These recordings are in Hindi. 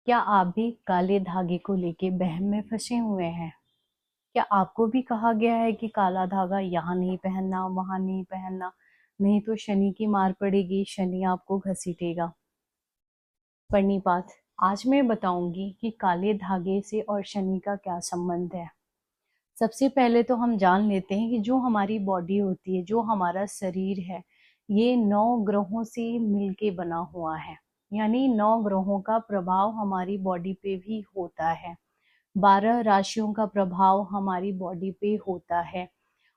क्या आप भी काले धागे को लेके वहम में फंसे हुए हैं? क्या आपको भी कहा गया है कि काला धागा यहाँ नहीं पहनना, वहां नहीं पहनना, नहीं तो शनि की मार पड़ेगी, शनि आपको घसीटेगा? प्रणिपात, आज मैं बताऊंगी कि काले धागे से और शनि का क्या संबंध है। सबसे पहले तो हम जान लेते हैं कि जो हमारी बॉडी होती है, जो हमारा शरीर है, ये 9 ग्रहों से मिलके बना हुआ है। यानी 9 ग्रहों का प्रभाव हमारी बॉडी पे भी होता है। 12 राशियों का प्रभाव हमारी बॉडी पे होता है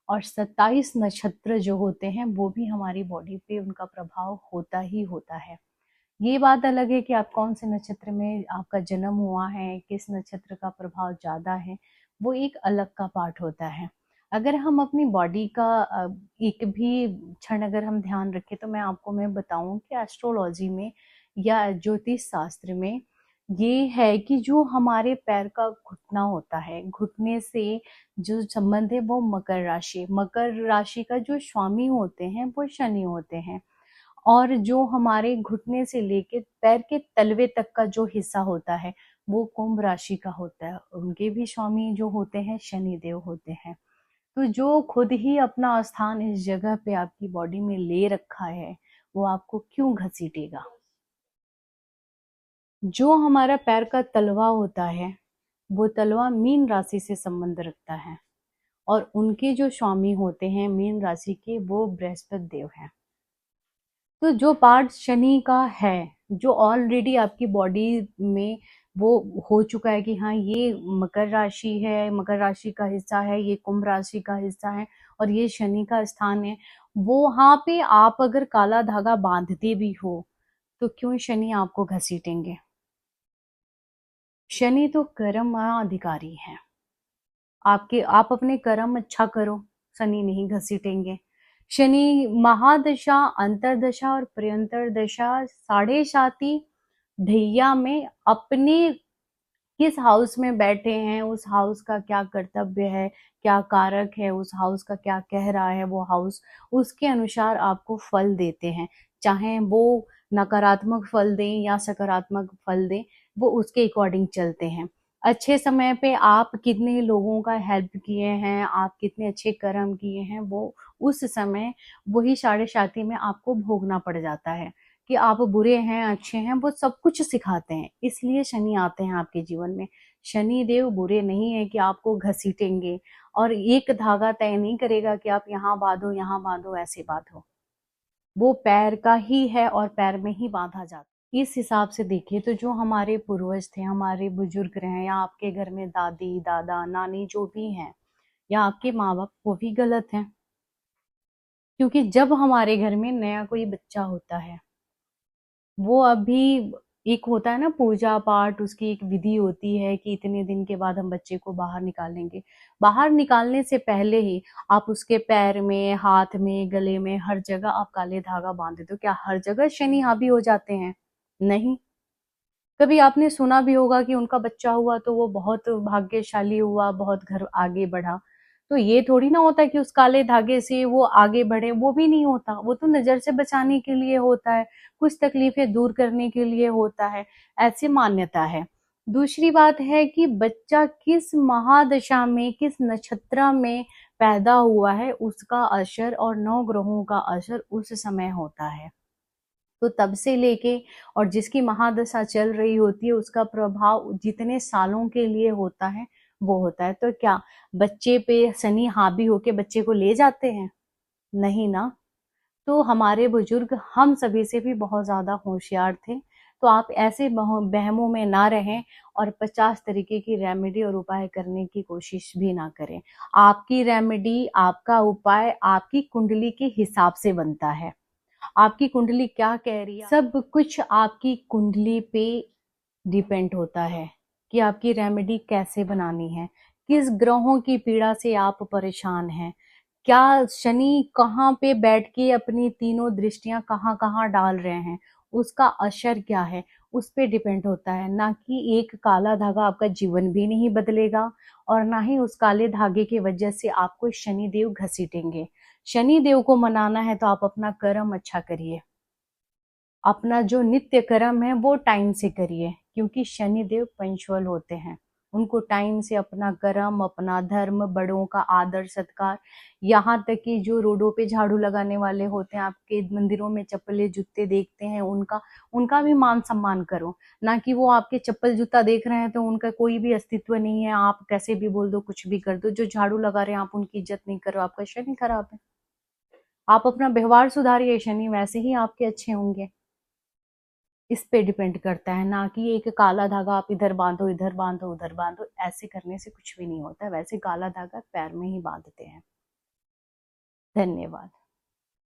और 27 नक्षत्र जो होते हैं वो भी हमारी बॉडी पे उनका प्रभाव होता ही होता है। ये बात अलग है कि आप कौन से नक्षत्र में आपका जन्म हुआ है, किस नक्षत्र का प्रभाव ज्यादा है, वो एक अलग का पार्ट होता है। अगर हम अपनी बॉडी का एक भी क्षण अगर हम ध्यान रखें तो मैं बताऊं कि एस्ट्रोलॉजी में या ज्योतिष शास्त्र में ये है कि जो हमारे पैर का घुटना होता है, घुटने से जो संबंध है वो मकर राशि का जो स्वामी होते हैं वो शनि होते हैं। और जो हमारे घुटने से लेके पैर के तलवे तक का जो हिस्सा होता है वो कुंभ राशि का होता है। उनके भी स्वामी जो होते हैं शनि देव होते हैं। तो जो खुद ही अपना स्थान इस जगह पे आपकी बॉडी में ले रखा है वो आपको क्यों घसीटेगा? जो हमारा पैर का तलवा होता है वो तलवा मीन राशि से संबंध रखता है और उनके जो स्वामी होते हैं मीन राशि के वो बृहस्पति देव हैं। तो जो पार्ट शनि का है, जो ऑलरेडी आपकी बॉडी में वो हो चुका है कि हाँ ये मकर राशि है, मकर राशि का हिस्सा है, ये कुंभ राशि का हिस्सा है और ये शनि का स्थान है, वो वहां पे आप अगर काला धागा बांधते भी हो तो क्यों शनि आपको घसीटेंगे? शनि तो कर्म अधिकारी है। आप अपने कर्म अच्छा करो, शनि नहीं घसीटेंगे। शनि महादशा, अंतरदशा और प्रयंतर दशा साढ़े साती ढैया में अपने किस हाउस में बैठे हैं, उस हाउस का क्या कर्तव्य है, क्या कारक है, उस हाउस का क्या कह रहा है वो हाउस, उसके अनुसार आपको फल देते हैं। चाहे वो नकारात्मक फल दें या सकारात्मक फल दें, वो उसके अकॉर्डिंग चलते हैं। अच्छे समय पे आप कितने लोगों का हेल्प किए हैं, आप कितने अच्छे कर्म किए हैं, वो उस समय वही साढ़े साथी में आपको भोगना पड़ जाता है। कि आप बुरे हैं अच्छे हैं वो सब कुछ सिखाते हैं, इसलिए शनि आते हैं आपके जीवन में। शनि देव बुरे नहीं है कि आपको घसीटेंगे और एक धागा तय नहीं करेगा कि आप यहाँ बांधो ऐसे बांधो। वो पैर का ही है और पैर में ही बांधा जाता है। इस हिसाब से देखिए तो जो हमारे पूर्वज थे, हमारे बुजुर्ग रहे, या आपके घर में दादी दादा नानी जो भी हैं या आपके माँ बाप, वो भी गलत हैं। क्योंकि जब हमारे घर में नया कोई बच्चा होता है, वो अभी एक होता है ना पूजा पाठ, उसकी एक विधि होती है कि इतने दिन के बाद हम बच्चे को बाहर निकालेंगे। बाहर निकालने से पहले ही आप उसके पैर में, हाथ में, गले में, हर जगह आप काले धागा बांध देते हो। क्या हर जगह शनि हावी हो जाते हैं? नहीं। कभी आपने सुना भी होगा कि उनका बच्चा हुआ तो वो बहुत भाग्यशाली हुआ, बहुत घर आगे बढ़ा। तो ये थोड़ी ना होता कि उस काले धागे से वो आगे बढ़े, वो भी नहीं होता। वो तो नजर से बचाने के लिए होता है, कुछ तकलीफें दूर करने के लिए होता है, ऐसी मान्यता है। दूसरी बात है कि बच्चा किस महादशा में, किस नक्षत्र में पैदा हुआ है, उसका असर और 9 ग्रहों का असर उस समय होता है। तो तब से लेके और जिसकी महादशा चल रही होती है उसका प्रभाव जितने सालों के लिए होता है वो होता है। तो क्या बच्चे पे शनि हावी होके बच्चे को ले जाते हैं? नहीं ना। तो हमारे बुजुर्ग हम सभी से भी बहुत ज्यादा होशियार थे। तो आप ऐसे बहमों में ना रहें और 50 तरीके की रेमेडी और उपाय करने की कोशिश भी ना करें। आपकी रेमेडी, आपका उपाय आपकी कुंडली के हिसाब से बनता है। आपकी कुंडली क्या कह रही है, सब कुछ आपकी कुंडली पे डिपेंड होता है कि आपकी रेमेडी कैसे बनानी है, किस ग्रहों की पीड़ा से आप परेशान हैं, क्या शनि कहाँ पे बैठ के अपनी तीनों दृष्टियां कहाँ कहाँ डाल रहे हैं, उसका असर क्या है, उस पे डिपेंड होता है। ना कि एक काला धागा आपका जीवन भी नहीं बदलेगा और ना ही उस काले धागे की वजह से आपको शनि देव घसीटेंगे। शनि देव को मनाना है तो आप अपना कर्म अच्छा करिए, अपना जो नित्य कर्म है वो टाइम से करिए। क्योंकि शनिदेव पंचुअल होते हैं। उनको टाइम से अपना कर्म, अपना धर्म, बड़ों का आदर सत्कार, यहाँ तक कि जो रोडों पे झाड़ू लगाने वाले होते हैं, आपके मंदिरों में चप्पलें जूते देखते हैं, उनका उनका भी मान सम्मान करो। ना कि वो आपके चप्पल जूता देख रहे हैं तो उनका कोई भी अस्तित्व नहीं है, आप कैसे भी बोल दो, कुछ भी कर दो। जो झाड़ू लगा रहे हैं आप उनकी इज्जत नहीं करो, आपका शनि खराब है। आप अपना व्यवहार सुधारिए, शनि वैसे ही आपके अच्छे होंगे। इस पे डिपेंड करता है, ना कि एक काला धागा आप इधर बांधो, इधर बांधो, उधर बांधो। ऐसे करने से कुछ भी नहीं होता। वैसे काला धागा पैर में ही बांधते हैं। धन्यवाद।